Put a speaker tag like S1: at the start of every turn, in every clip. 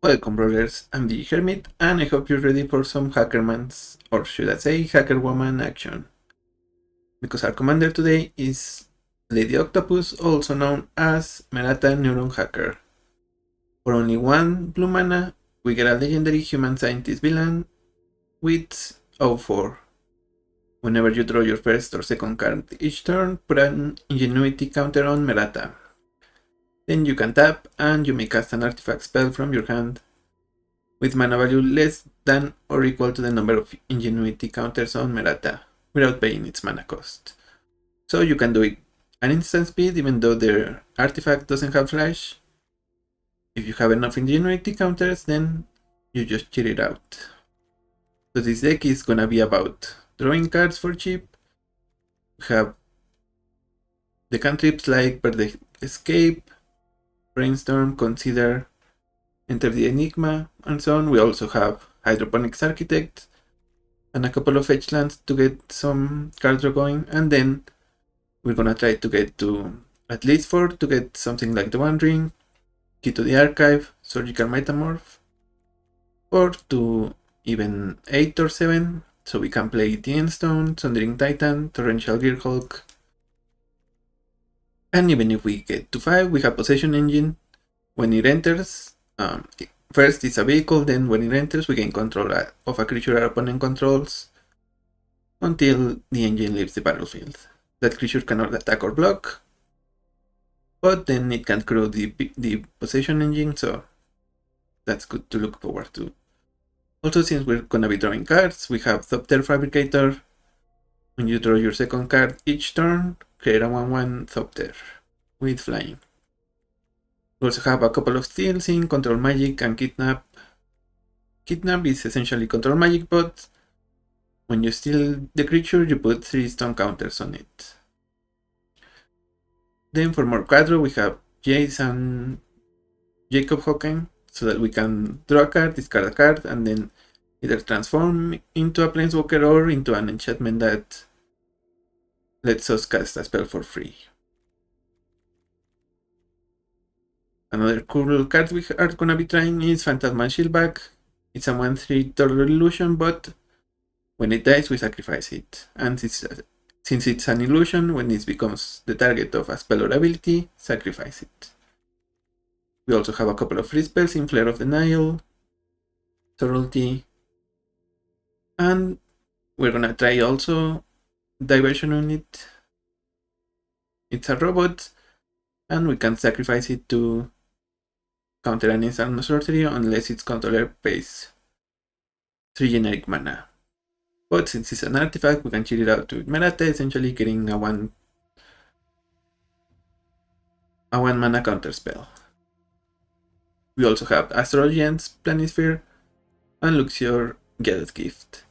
S1: Welcome, brawlers. I'm the Hermit, and I hope you're ready for some Hackerman's, or should I say, Hackerwoman action. Because our commander today is Lady Octopus, also known as Merata Neuron Hacker. For only one blue mana, we get a legendary human scientist villain with 04. Whenever you draw your first or second card each turn, put an ingenuity counter on Merata. Then you can tap, and you may cast an artifact spell from your hand with mana value less than or equal to the number of ingenuity counters on Merata, without paying its mana cost. So you can do it an instant speed even though the artifact doesn't have flash. If you have enough ingenuity counters, then you just cheat it out. So this deck is gonna be about drawing cards for cheap. We have the cantrips like Birthday Escape, Brainstorm, Consider, Enter the Enigma, and so on. We also have Hydroponics Architect and a couple of edge lands to get some card draw going, and then we're gonna try to get to at least 4 to get something like the One Ring, Key to the Archive, Surgical Metamorph, or to even 8 or 7, so we can play the Endstone, Sundering Titan, Torrential Gearhulk, and even if we get to 5, we have Possession Engine. When it enters, first it's a vehicle, then when it enters we gain control of a creature our opponent controls until the engine leaves the battlefield. That creature cannot attack or block, but then it can crew the possession engine, so that's good to look forward to. Also, since we're gonna be drawing cards, we have Thopter Fabricator. When you draw your second card each turn, create a 1/1 Thopter with flying. We also have a couple of steals in Control Magic and Kidnap. Kidnap is essentially Control Magic, but when you steal the creature, you put 3 stun counters on it. Then for more quadro, we have Jace and Jacob Hocken, so that we can draw a card, discard a card, and then either transform into a Planeswalker or into an enchantment that lets us cast a spell for free. Another cool card we are gonna be trying is Phantasmal Shieldback. It's a 1/3 Total Illusion, but when it dies, we sacrifice it. And since it's an illusion, when it becomes the target of a spell or ability, sacrifice it. We also have a couple of free spells in Flare of Denial, Subtlety, and we're gonna try also Diversion on it. It's a robot, and we can sacrifice it to counter an instant sorcery unless its controller pays 3 generic mana. But since it's an artifact, we can cheat it out to Merata, essentially getting a 1 mana counter spell. We also have Astrologians, Planisphere, and Luxior Gathe's Gift.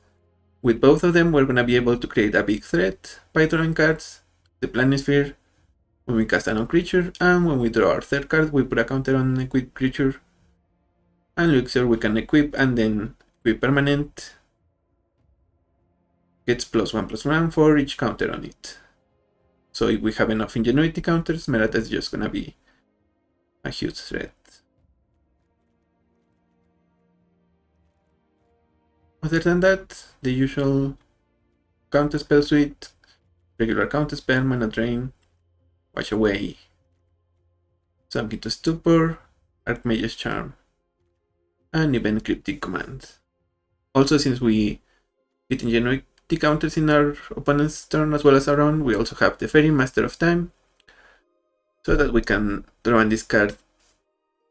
S1: With both of them, we're gonna be able to create a big threat by drawing cards. The Planisphere, when we cast a non-creature, and when we draw our third card, we put a counter on an equipped creature. And Luxior we can equip and then equip permanent. Gets +1/+1 for each counter on it. So if we have enough ingenuity counters, Merata is just gonna be a huge threat. Other than that, the usual counterspell suite, regular counterspell, mana drain, wash away, sunk into stupor, Archmage's Charm, and even cryptic command. Also, since we get ingenuity counters in our opponent's turn as well as our own, we also have the Fairy Master of Time, so that we can draw and discard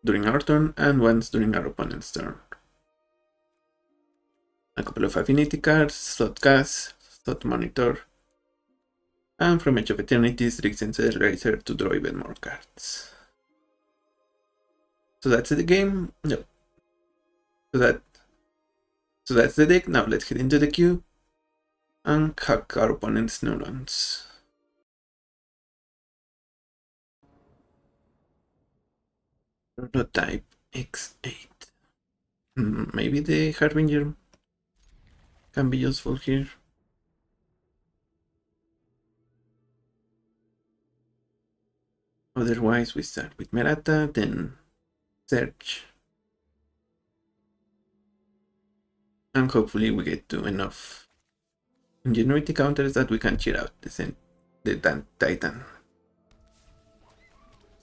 S1: during our turn and once during our opponent's turn. A couple of affinity cards, Thought Cast, Thought Monitor, and from Edge of Eternity's Drixen's Eraser to draw even more cards. So that's the game. No. So that's the deck. Now let's head into the queue and hack our opponent's neurons. Prototype X8. Maybe the Harbinger can be useful here. Otherwise, we start with Merata, then Search, And hopefully we get to enough ingenuity counters that we can cheer out the Titan.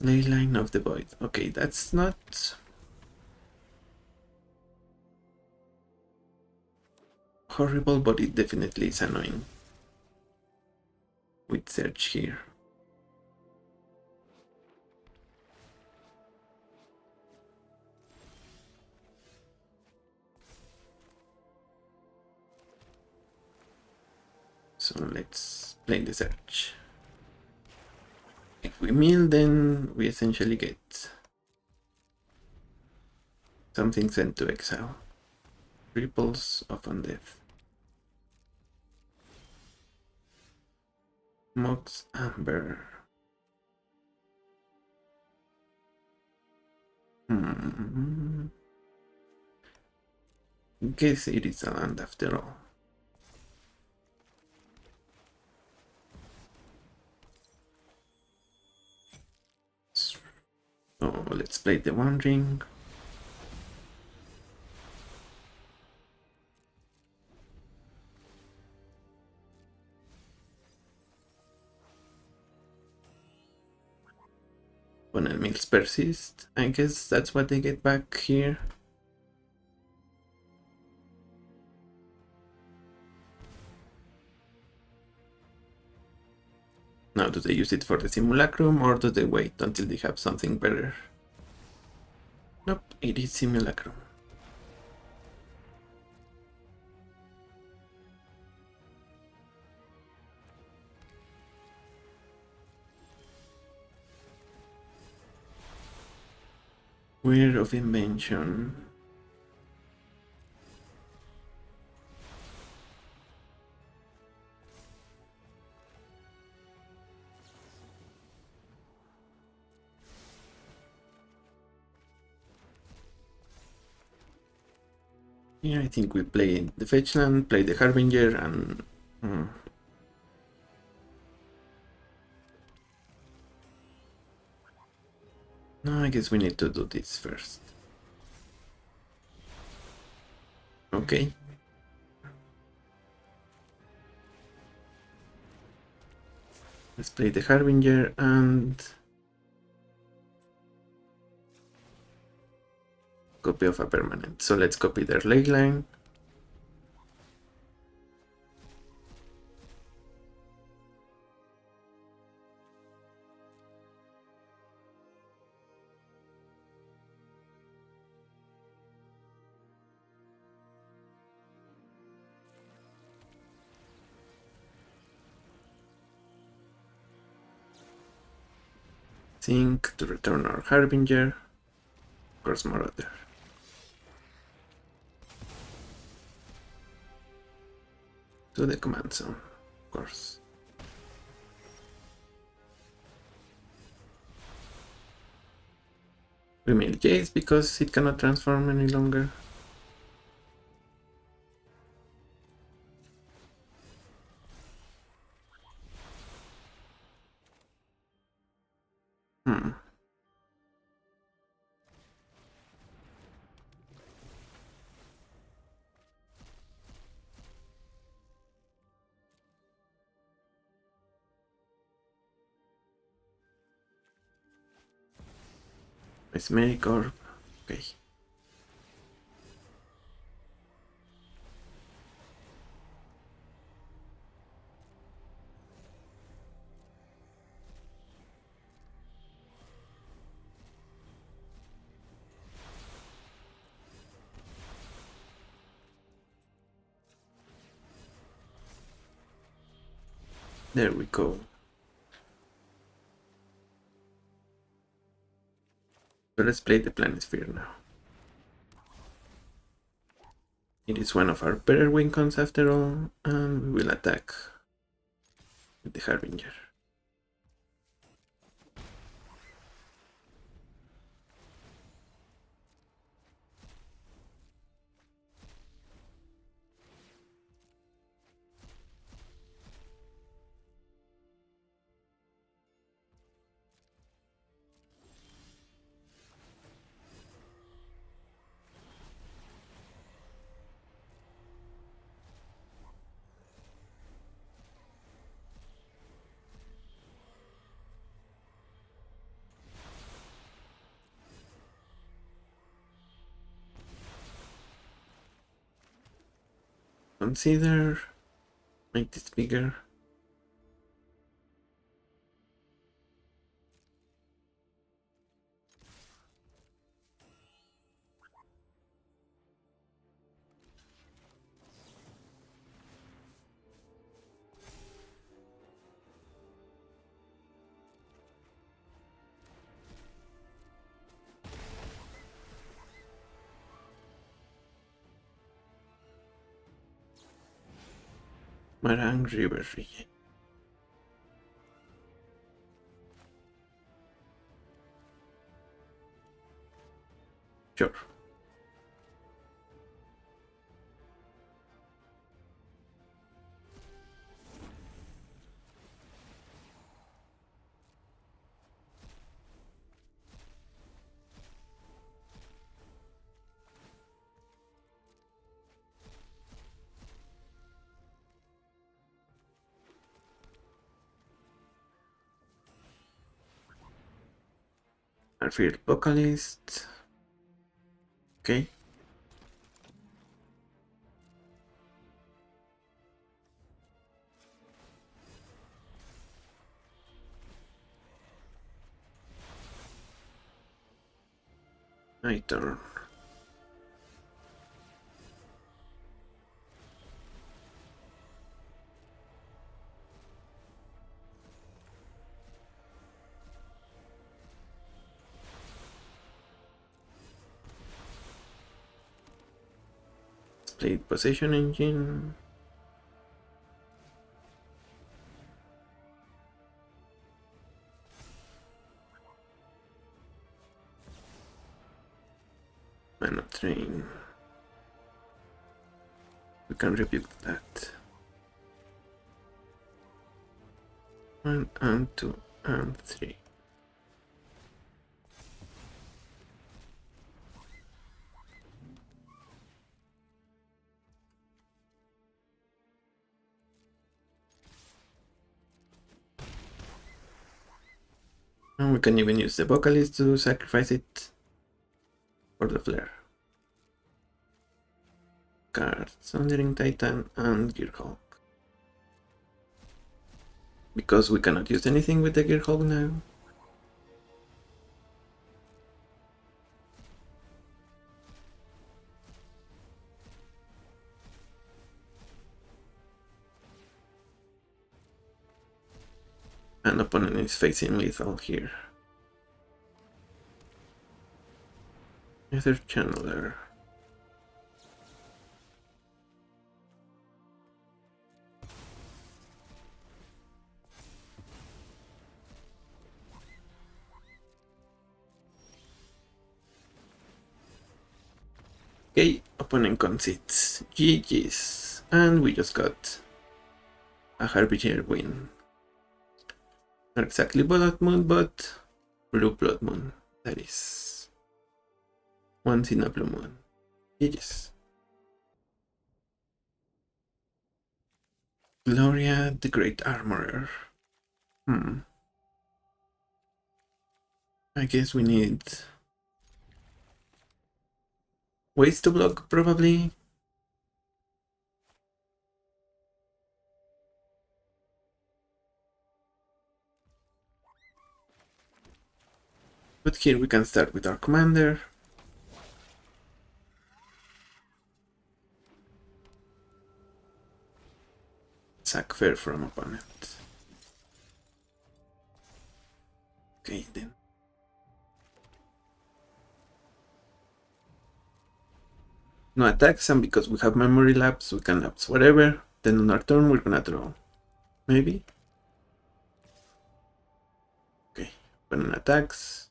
S1: Leyline of the Void. Okay, that's not horrible, but it definitely is annoying with search here. So let's play the search. If we mill, then we essentially get something sent to exile. Ripples of Undeath. Mox Amber. Guess it is a land after all. So let's play the One Ring. Opponent mills persist. I guess that's what they get back here. Now, do they use it for the simulacrum or do they wait until they have something better? Nope, it is simulacrum. Weird of Invention. Here I think we play the Fetchland, play the Harbinger, and... No, I guess we need to do this first. Okay. Let's play the Harbinger and... copy of a permanent. So let's copy their leyline. Think to return our Harbinger. Of course, Marauder. To the command zone, of course. We mill Jace because it cannot transform any longer. Mesmeric Orb. Okay. There we go. So let's play the Planisphere now. It is one of our better win cons after all, and we will attack with the Harbinger. consider. Make this bigger. Marang River region. Sure. Field vocalist. Okay. My turn. Split possession engine. Mana train. We can rebuild that. 1 and 2 and 3. And we can even use the vocalist to sacrifice it for the flare. Cards, Thundering Titan and Gearhulk. Because we cannot use anything with the Gearhulk now. An opponent is facing lethal here. Nether Channeler. Okay, opponent concedes. GG's. And we just got a Harbinger win. Not exactly Blood Moon, but Blue Blood Moon. That is. Once in a blue moon. GG's. Gloria the Great Armorer. I guess we need ways to block, probably. But here we can start with our commander. Sack fair from opponent. Okay then. No attacks, and because we have memory lapse, we can lapse whatever. Then on our turn, we're gonna draw. Maybe? Okay, opponent attacks.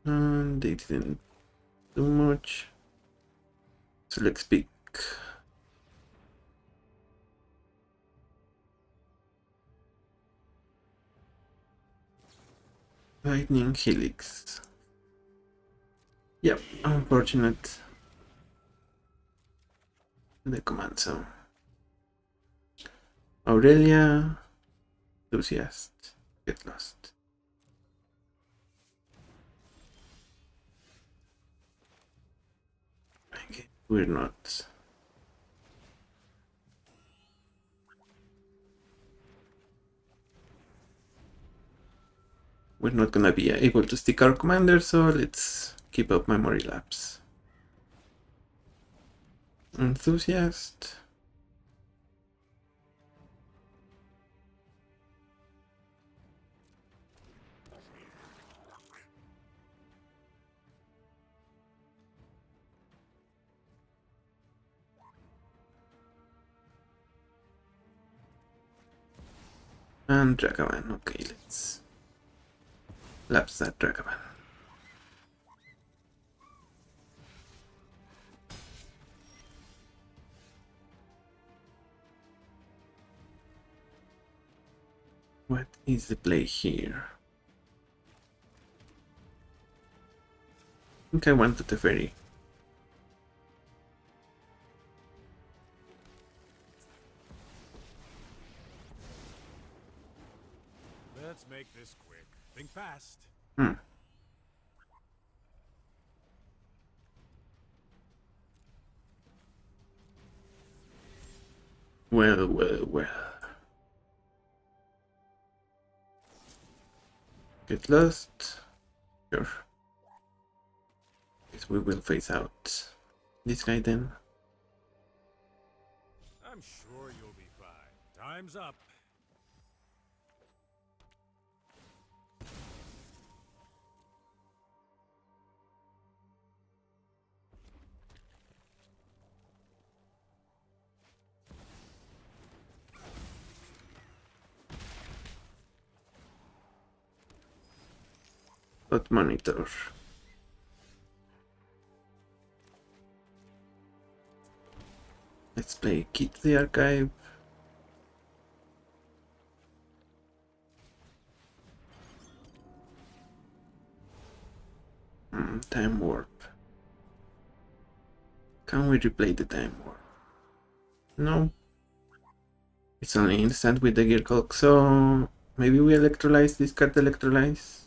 S1: And they didn't do much. So let's pick Lightning Helix. Yep, unfortunate. The command zone. Aurelia, Enthusiast, get lost. we're not. We're not gonna be able to stick our commander, so let's keep up memory lapse. Enthusiast. And Dragavan. Okay, let's lapse that Dragavan. What is the play here? I think I wanted the ferry.
S2: Let's make this quick. Think fast.
S1: Well. Get lost. Sure. Guess we will phase out this guy then.
S2: I'm sure you'll be fine. Time's up.
S1: But monitor. Let's play Key to the Archive. Time Warp. Can we replay the Time Warp? No. It's only instant with the Gear Clock, so maybe we electrolyze, discard electrolyze.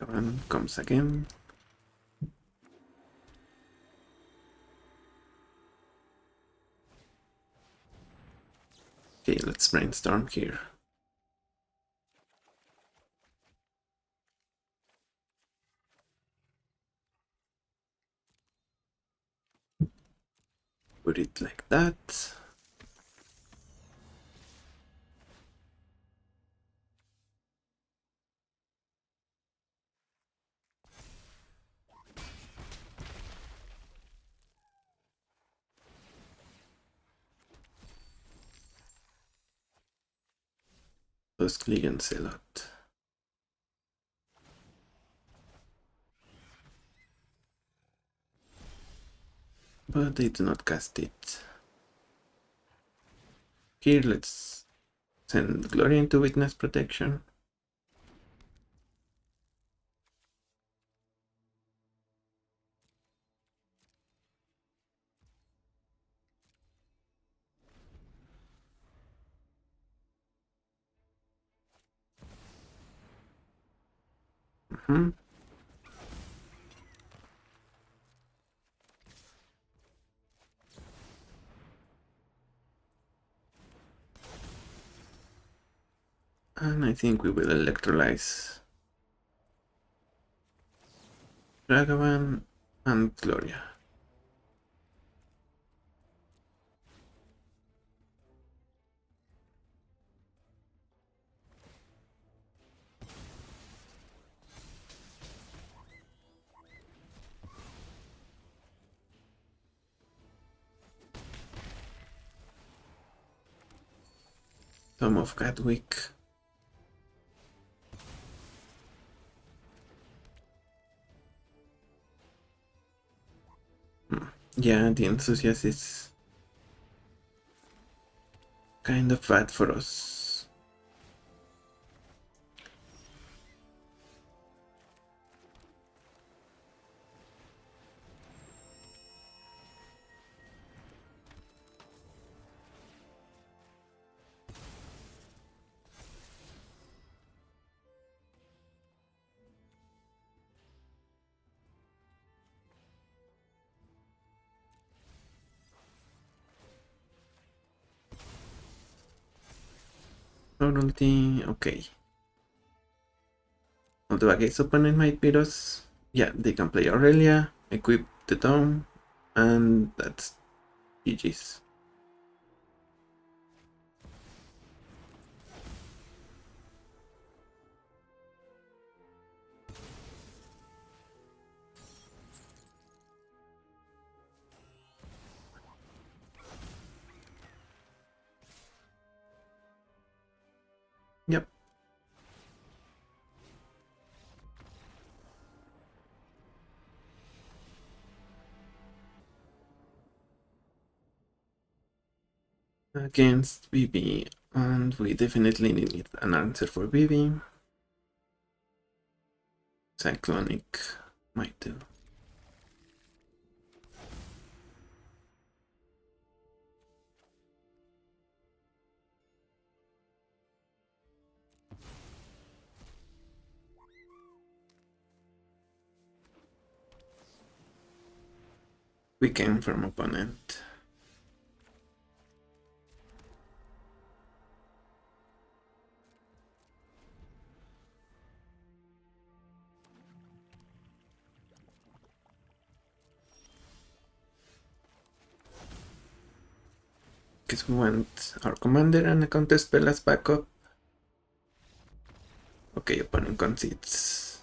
S1: One comes again. Okay, let's brainstorm here. Put it like that. Those Kliggans a lot. But they do not cast it. Here, let's send Glory into Witness Protection. And I think we will electrolyze Dragavan and Gloria. Tom of Gadwick. Yeah, the enthusiast is kind of bad for us. ulti, okay. Although against opponent might beat us, yeah, they can play Aurelia, equip the Dome, and that's GG's. Yep. Against BB, and we definitely need an answer for BB. Cyclonic might do. Weaken from opponent. Because we want our commander and a counter spell as backup. Okay, opponent concedes.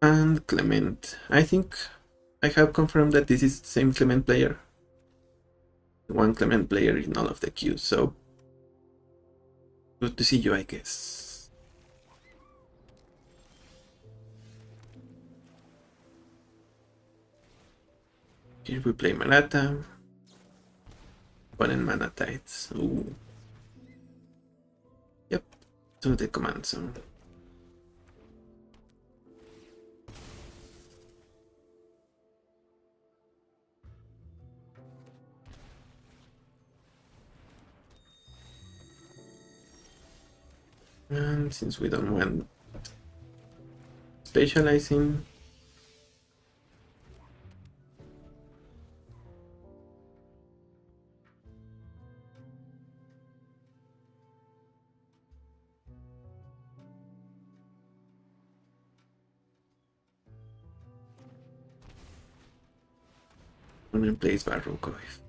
S1: And Clement. I think I have confirmed that this is the same Clement player. One Clement player in all of the queues, so good to see you, I guess. Here we play Merata. Opponent mana tides. Ooh. Yep, to the command zone. And since we don't want specializing, opponent plays Barrow Coif.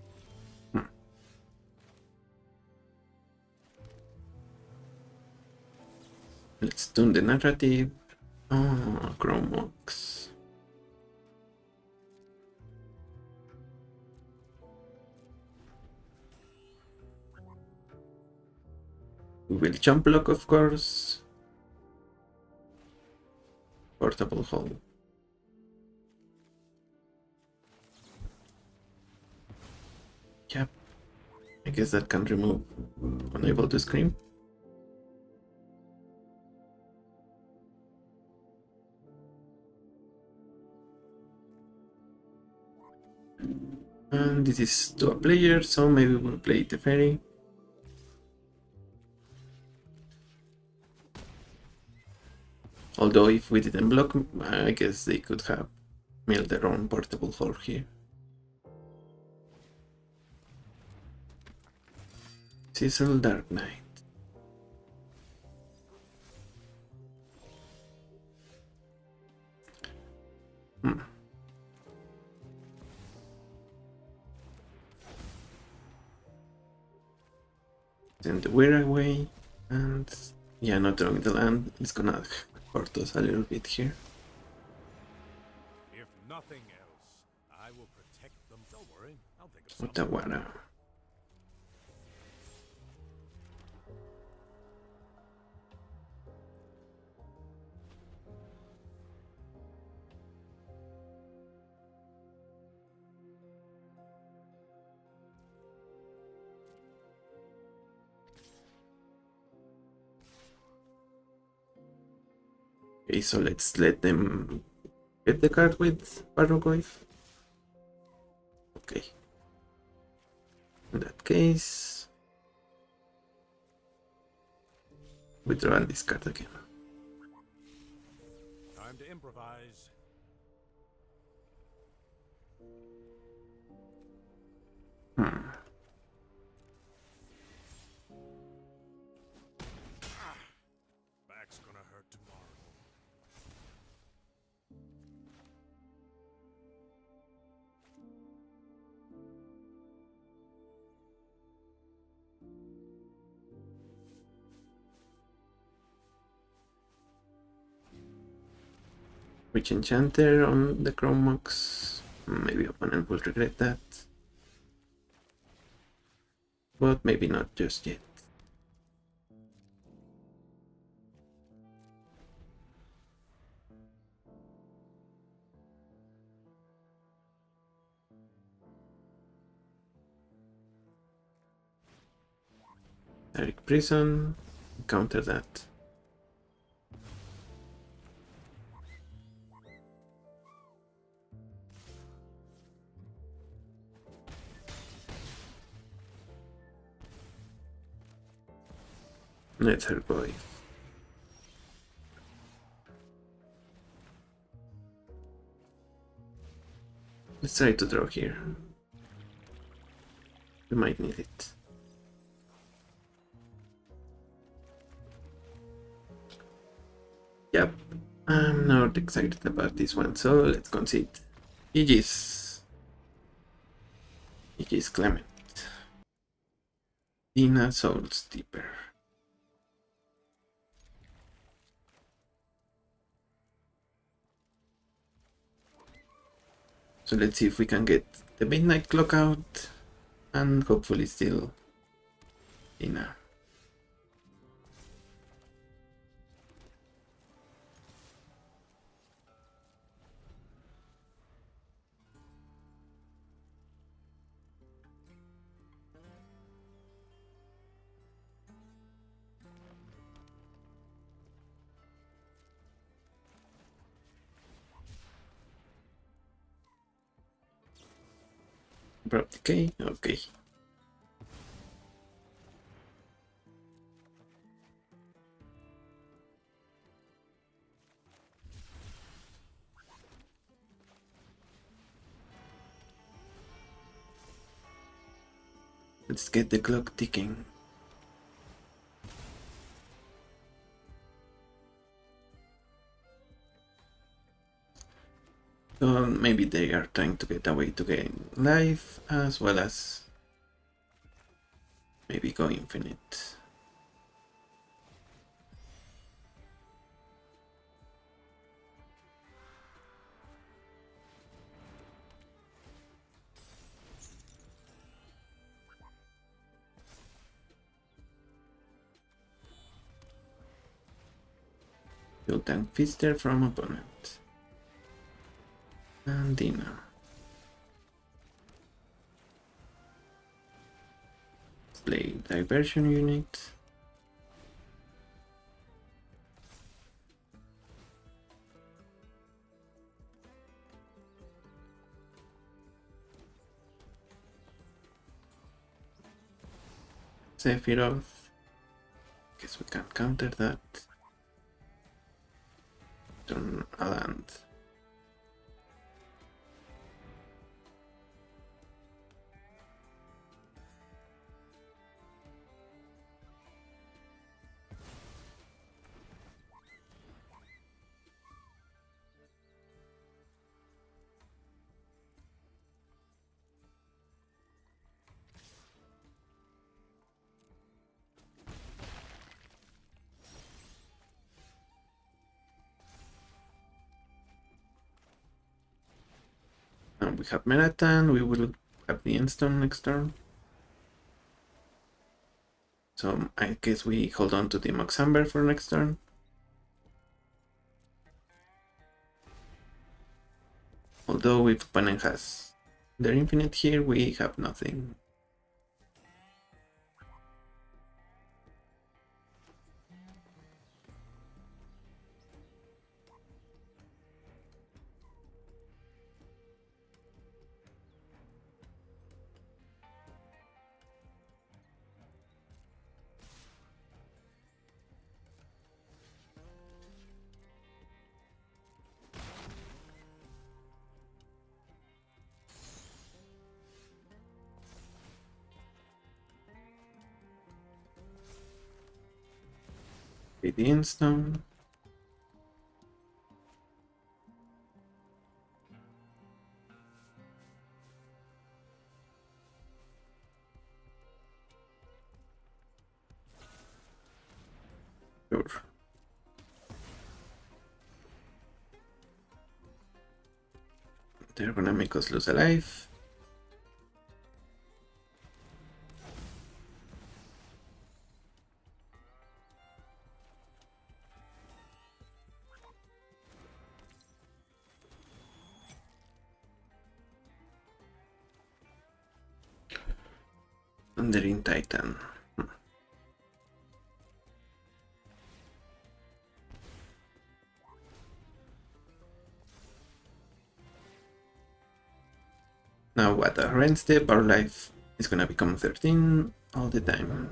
S1: Let's tune the narrative. Oh, Chromox. We will jump block, of course. Portable hold. Yep. I guess that can remove unable to scream. And this is to a player, so maybe we'll play the fairy. Although if we didn't block, I guess they could have milled their own portable hold here. Cecil Dark Knight. Send the weir away, and yeah, not drawing the land is gonna hurt us a little bit here.
S2: If nothing else, I will protect them. Don't worry, I'll think of something.
S1: Utawara. Okay, so let's let them get the card with Barrogoyf. Okay. In that case, withdraw and discard again.
S2: Time to improvise.
S1: Hmm.
S2: Back's gonna hurt tomorrow.
S1: Witch Enchanter on the Chromox. Maybe opponent will regret that. But maybe not just yet. Direct Prison. Counter that. Nether Boy. Let's try to draw here. We might need it. Yep, I'm not excited about this one, so let's concede. GG's. GG's Clement. Dina Soul Steeper. So let's see if we can get the midnight clock out and hopefully still Dina. Okay, okay. Let's get the clock ticking. So maybe they are trying to get away to gain life as well as maybe go infinite. You'll tank Fister from opponent. And Dina. Play diversion unit. Sephiroth. Guess we can counter that. Turn a land. And we have Merata, and we will have the Endstone next turn. So I guess we hold on to the Moxamber for next turn. Although if opponent has their infinite here, we have nothing. the Instone. Sure. They're gonna make us lose a life. And they're in Titan. Now what? A rent step, our life is gonna become 13 all the time.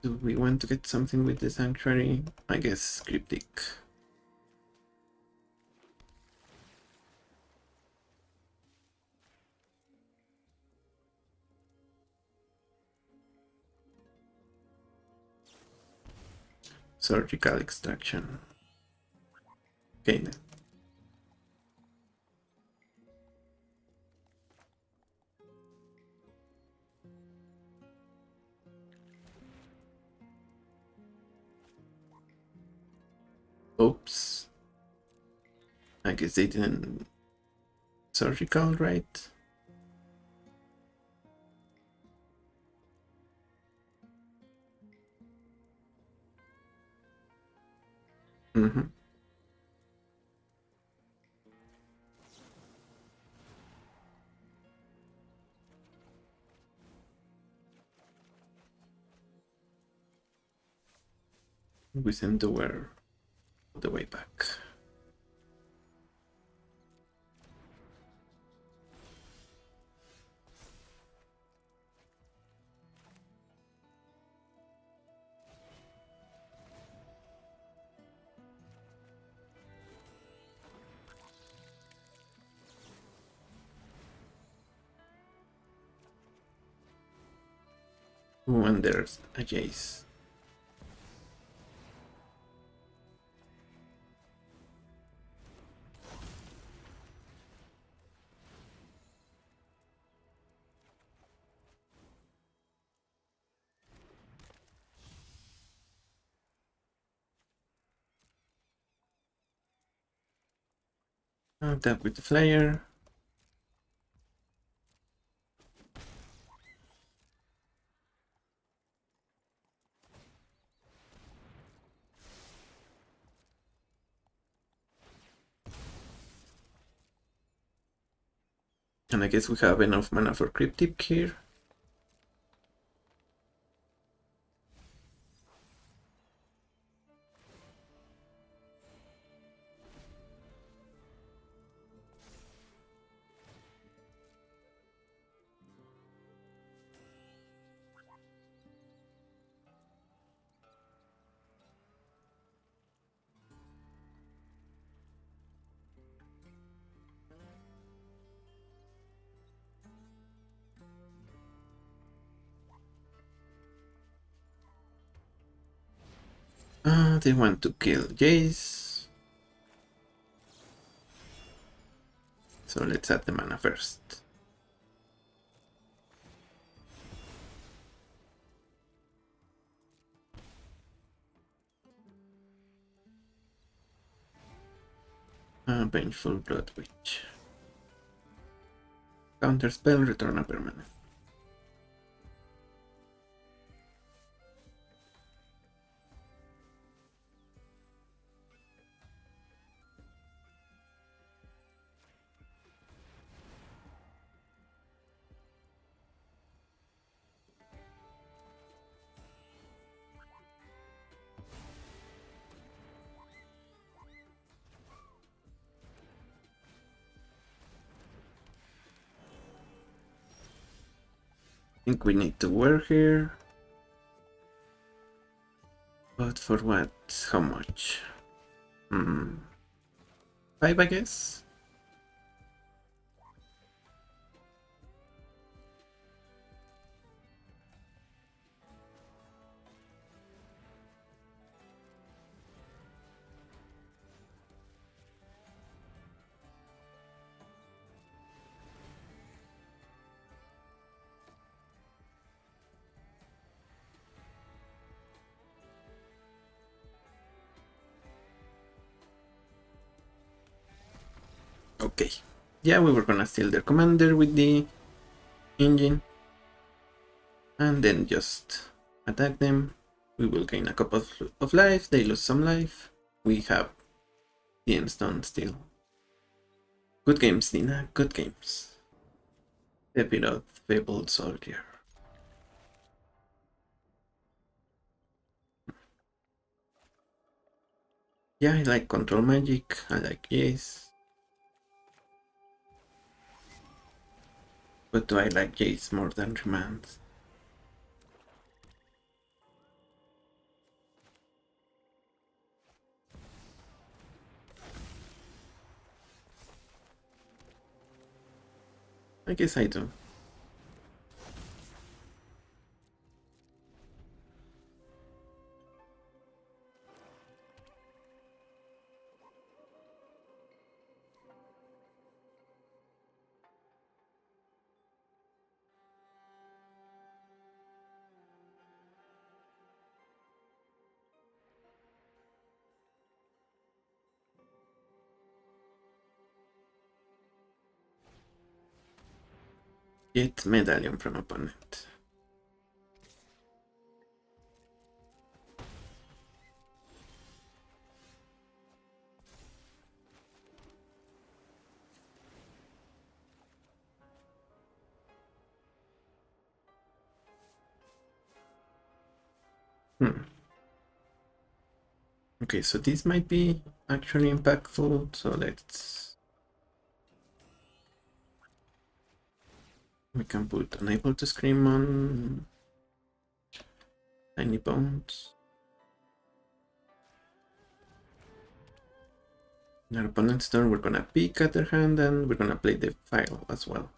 S1: Do we want to get something with the Sanctuary? I guess Cryptic. Surgical Extraction. Okay then. Oops. I guess they didn't surgical right. Mm-hmm. We send the wear the way back. Ooh, and there's a Jace. Tap with the flyer. And I guess we have enough mana for Cryptic here. They want to kill Jace. So let's add the mana first. Vengeful Blood Witch. Counter spell, return a permanent. think we need to work here. But for what? How much? 5, I guess? Okay. Yeah, we were gonna steal their commander with the engine. And then just attack them. We will gain a couple of life, they lose some life. We have the end stone still. Good games, Dina, good games. Sephiroth, Fabled Soldier. Yeah, I like control magic, I like Jace. But do I like Jace more than Remand? I guess I do. Get medallion from opponent. Okay, so this might be actually impactful, so let's... We can put unable to scream on Tiny Bones. In our opponent's turn, we're gonna pick at their hand and we're gonna play the file as well.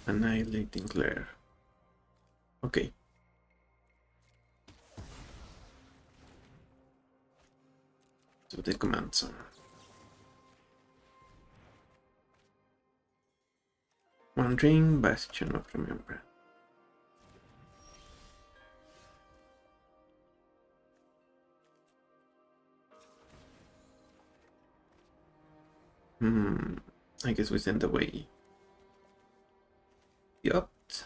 S1: Annihilating Glare. Okay. So the command zone. One ring, Bastion of Remembrance. I guess we send away the Opt.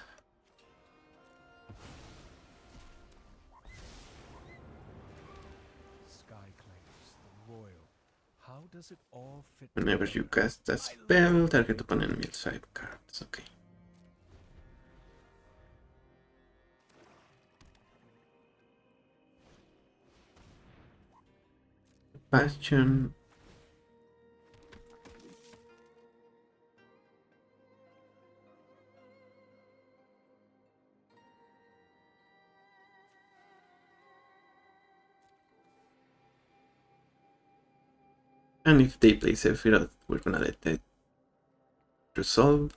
S2: How does it all fit
S1: Whenever
S2: together?
S1: you cast a spell, target opponent mills 5 cards. Okay. Bastion. And if they play Sephiroth, we're gonna let it resolve.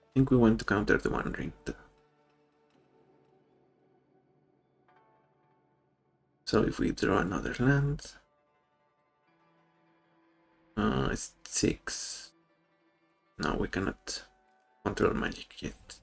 S1: I think we want to counter the One Ring too. So if we draw another land, it's 6. No, we cannot control magic yet.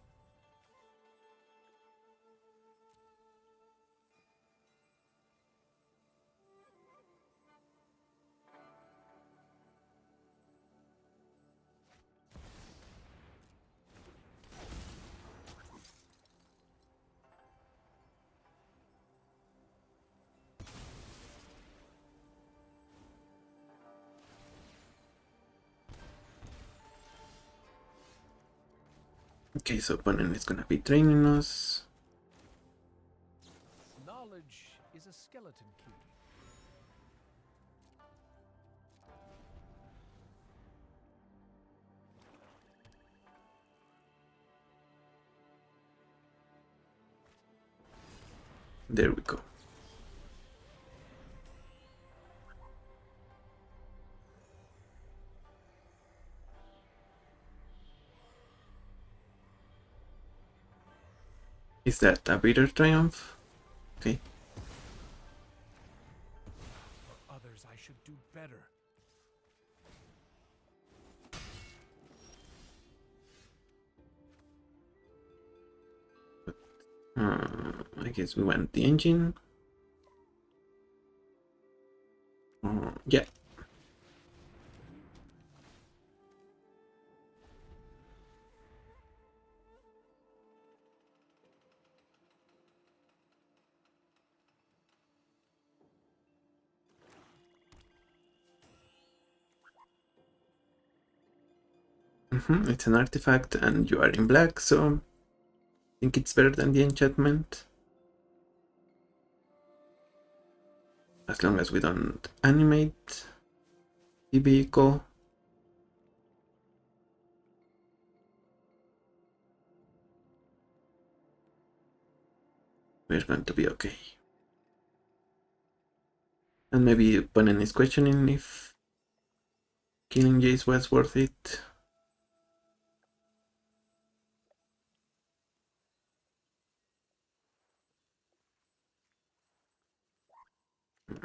S1: Okay, so opponent is gonna be training us.
S2: Knowledge is a skeleton key.
S1: There we go. Is that a bitter triumph? Okay.
S2: For others, I should do better.
S1: I guess we want the engine. Yeah. It's an artifact and you are in black, so I think it's better than the enchantment. As long as we don't animate the vehicle. We're going to be okay. And maybe opponent is questioning if killing Jace was worth it.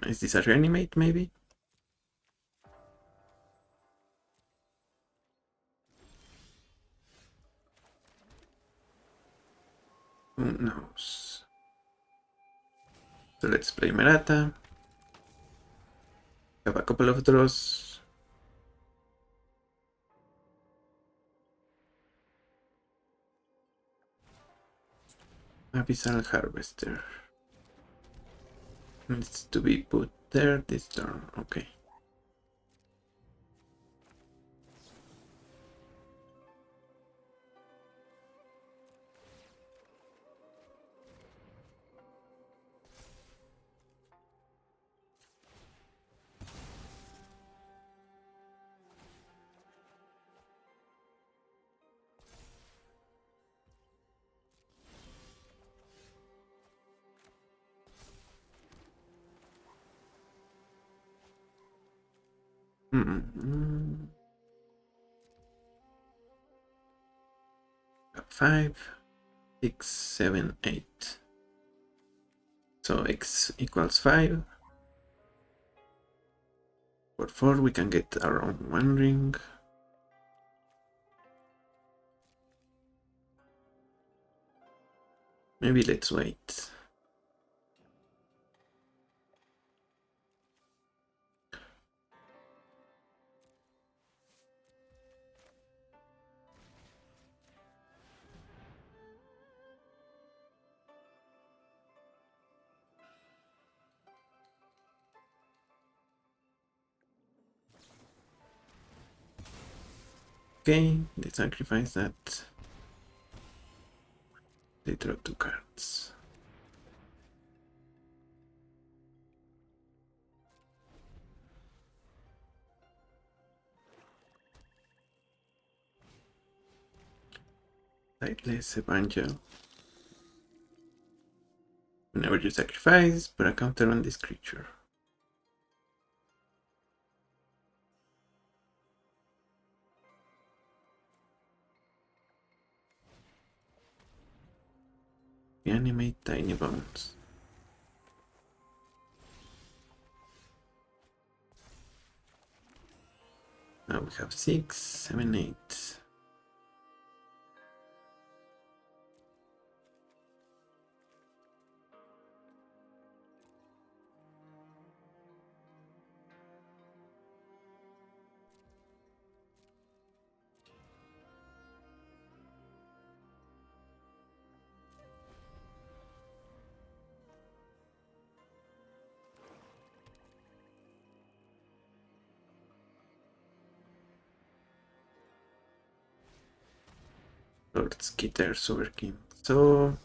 S1: Is this a reanimate maybe? Who knows? So let's play Merata. Have a couple of draws. Abyssal Harvester. Needs to be put there this turn. Okay. Mm-mm. 5, 6, 7, 8. So x equals 5. For 4 we can get around 1 ring. Maybe let's wait. Okay, they sacrifice that. They draw 2 cards. Sightless Evangel. Whenever you sacrifice, put a counter on this creature. Reanimate Tiny Bones. Now we have 6, 7, 8. Let's get there, Super King. So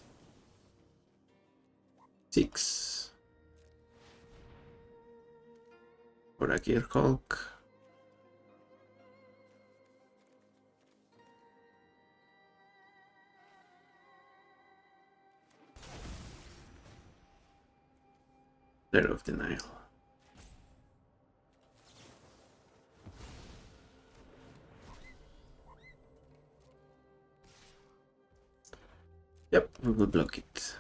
S1: 6 for a Gear Hulk. Flare of Denial. Yep, we will block it.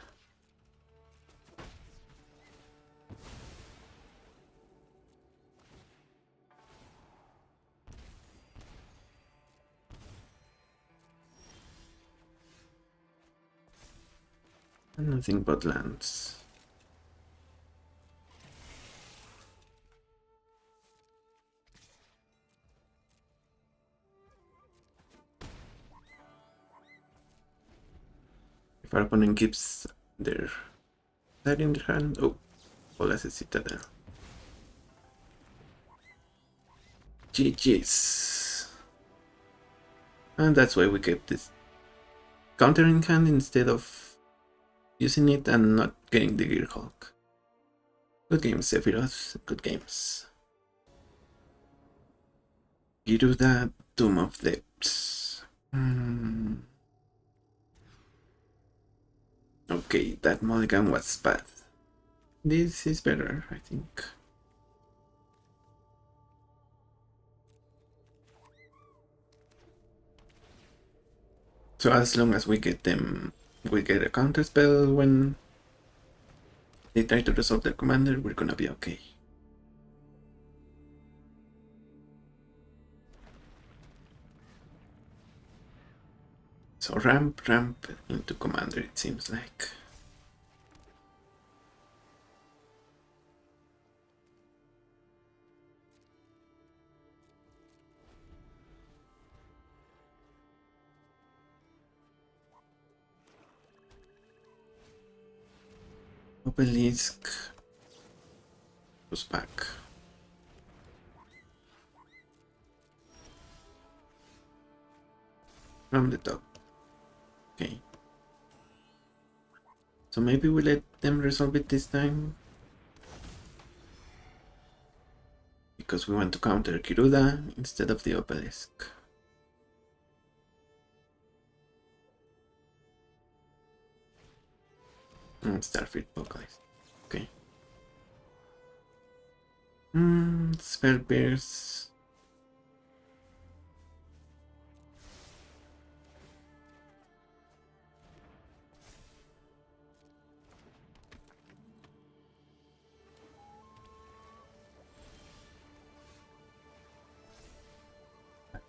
S1: And nothing but lands. If our opponent keeps that in their hand, oh, Bolas' Citadel. GG's. And that's why we kept this counter in hand instead of using it and not getting the Gear Hulk. Good games, Sephiroth. Good games. Giruda, Tomb of Depths. Okay, that mulligan was bad. This is better, I think. So as long as we get them, we get a counter spell when they try to resolve their commander, we're gonna be okay. So ramp into commander, it seems like. Obelisk goes back. From the top. Okay. So maybe we let them resolve it this time. Because we want to counter Kiruda instead of the Obelisk. And Starfleet Vocalist. Okay. Spell Pierce.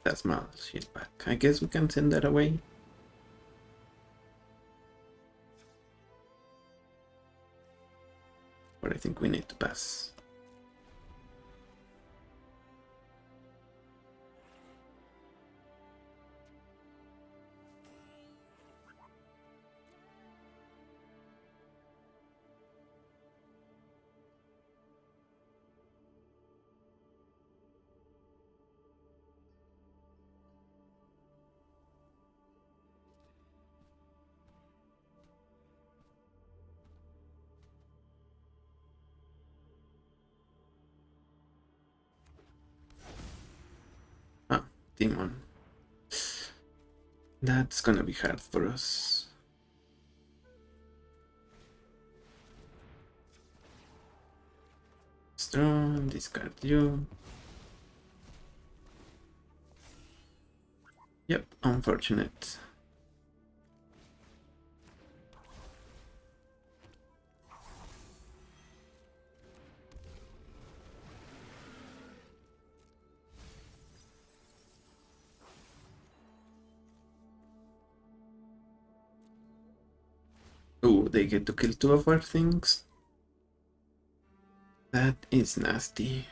S1: That's my shit back. I guess we can send that away. But I think we need to pass. Ah, Demon. That's gonna be hard for us. Strong, discard you. Yep, unfortunate. Oh, they get to kill 2 of our things. That is nasty.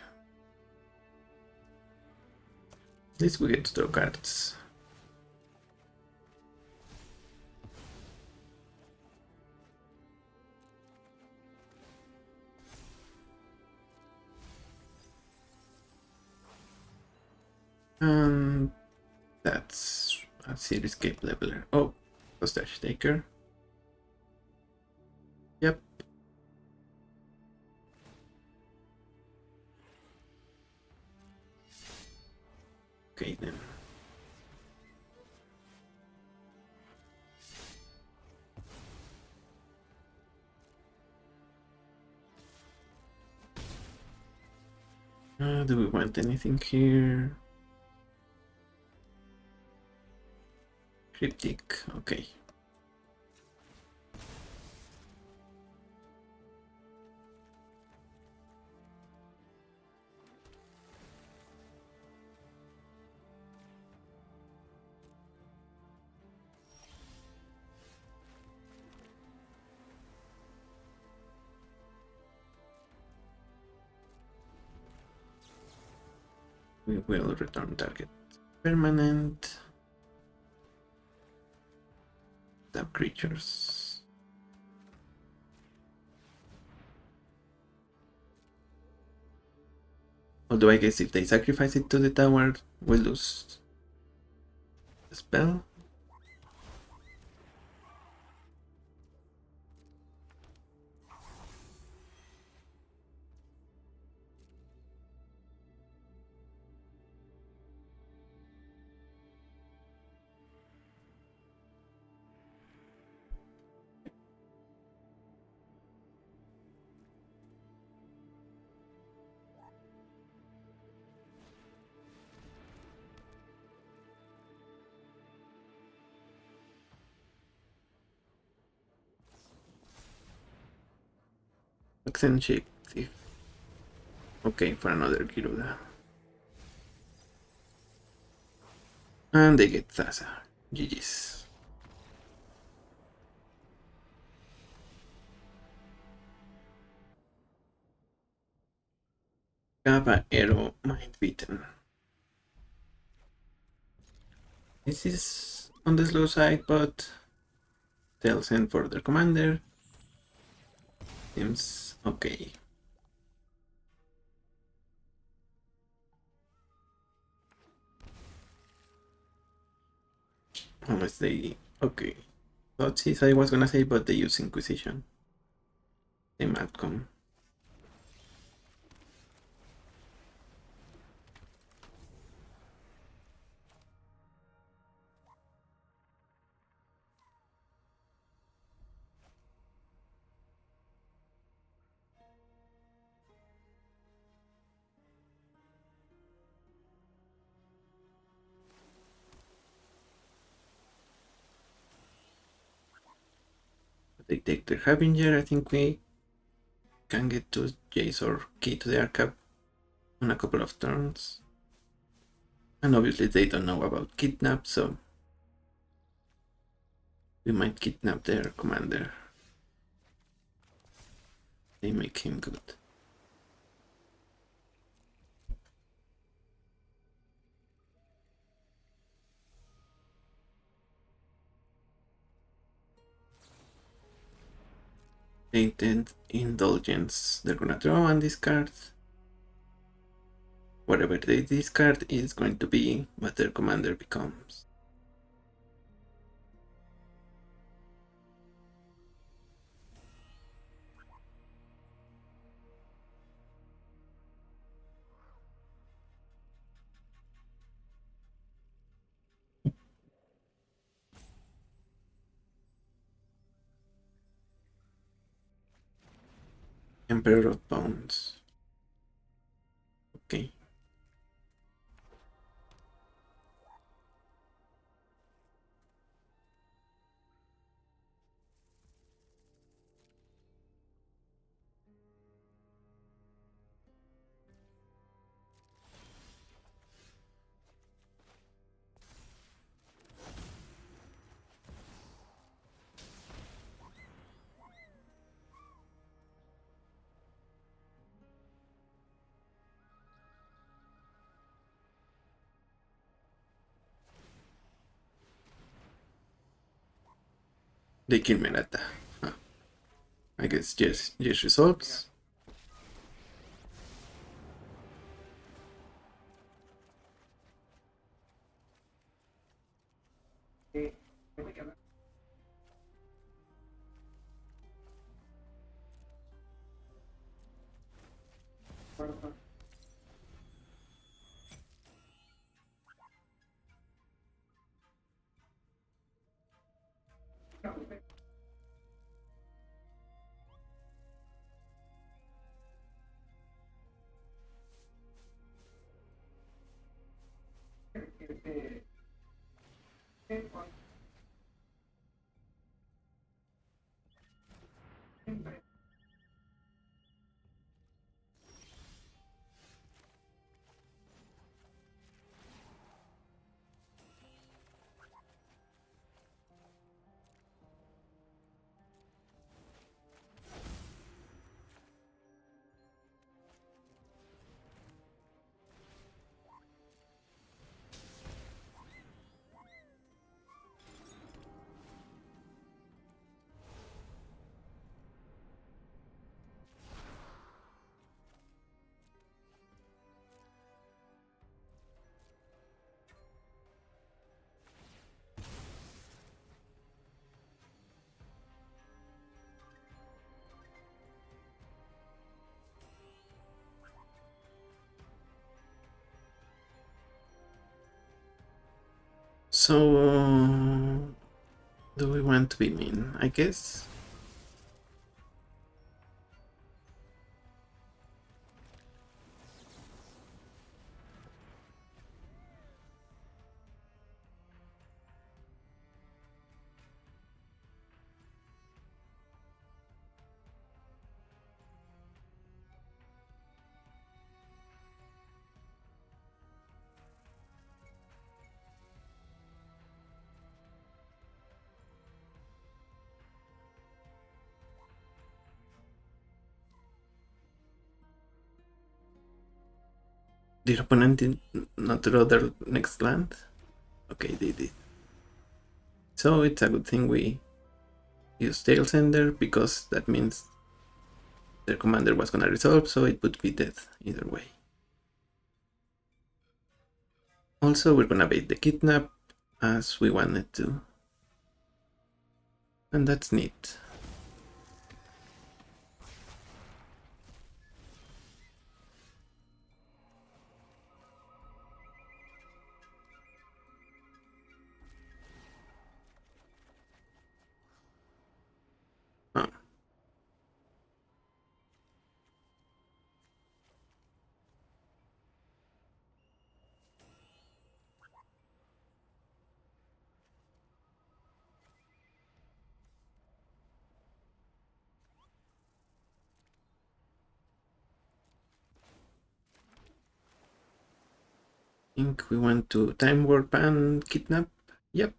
S1: At least we get to draw cards. And that's as Cityscape Leveler. Oh, Hostage Taker. Yep. Okay then. Do we want anything here? Cryptic, okay. We will return target permanent. Tap creatures. Although I guess if they sacrifice it to the tower, we'll lose the spell. Accentuate Thief. Okay, for another Kiruda. And they get Thassa. GG's. Kappa Arrow Mind Beaten. This is on the slow side, but they'll send for their commander. Seems okay. Unless they... okay. Thought I was gonna say, but they use Inquisition. Same outcome. They take their Harbinger. I think we can get to Jace or Key to the Archive on a couple of turns. And obviously they don't know about Kidnap, so we might kidnap their commander. They make him good. Tainted Indulgence. They're gonna draw and discard. Whatever they discard is going to be what their commander becomes. Emperor of Bones. Okay. They kill Merata. Huh. I guess yes resolves. So, do we want to be mean? I guess. Did opponent did not draw their next land? Okay, they did. So it's a good thing we use Tail Sender, because that means their commander was gonna resolve, so it would be dead either way. Also, we're gonna bait the kidnap as we wanted to. And that's neat. Oh. I think we want to time warp and kidnap. Yep.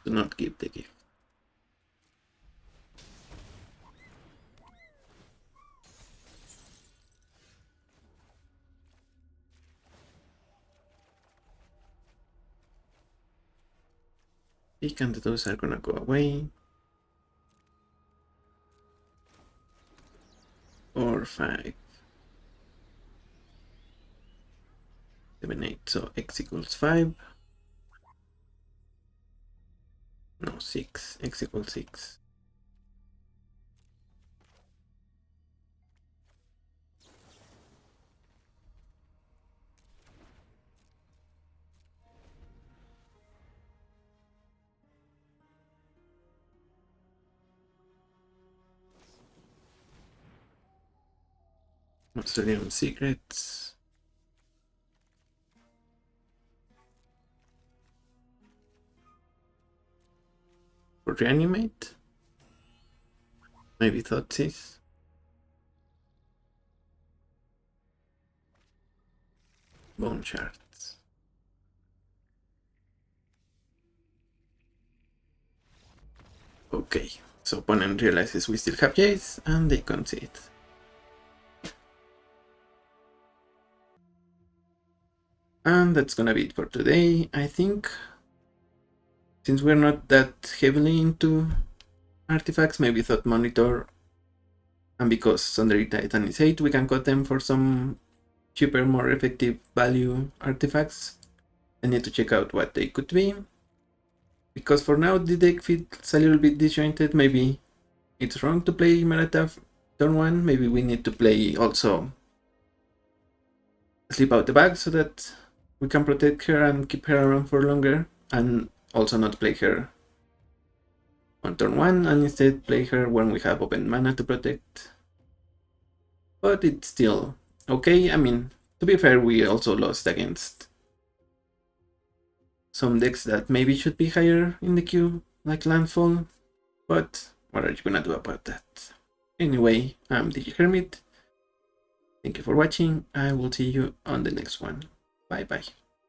S1: Do not give the gift. Peak and those are gonna go away. 4, 5, 7, 8. So x equals 5. No, 6. X equals 6. Mausoleum Secrets. For reanimate? Maybe Thoughtseize. Bone Shards. Okay, so opponent realizes we still have Jace and they concede. And that's gonna be it for today, I think. Since we're not that heavily into artifacts, maybe Thought Monitor, and because Sundry Titan is 8, we can cut them for some cheaper, more effective value artifacts. I need to check out what they could be, because for now the deck feels a little bit disjointed. Maybe it's wrong to play Merata turn 1, maybe we need to play also Sleep Out the Bag so that we can protect her and keep her around for longer, and also not play her on turn 1 and instead play her when we have open mana to protect. But it's still okay. I mean, to be fair, we also lost against some decks that maybe should be higher in the queue, like Landfall, but what are you gonna do about that? Anyway, I'm DJ Hermit. Thank you for watching. I will see you on the next one. Bye bye.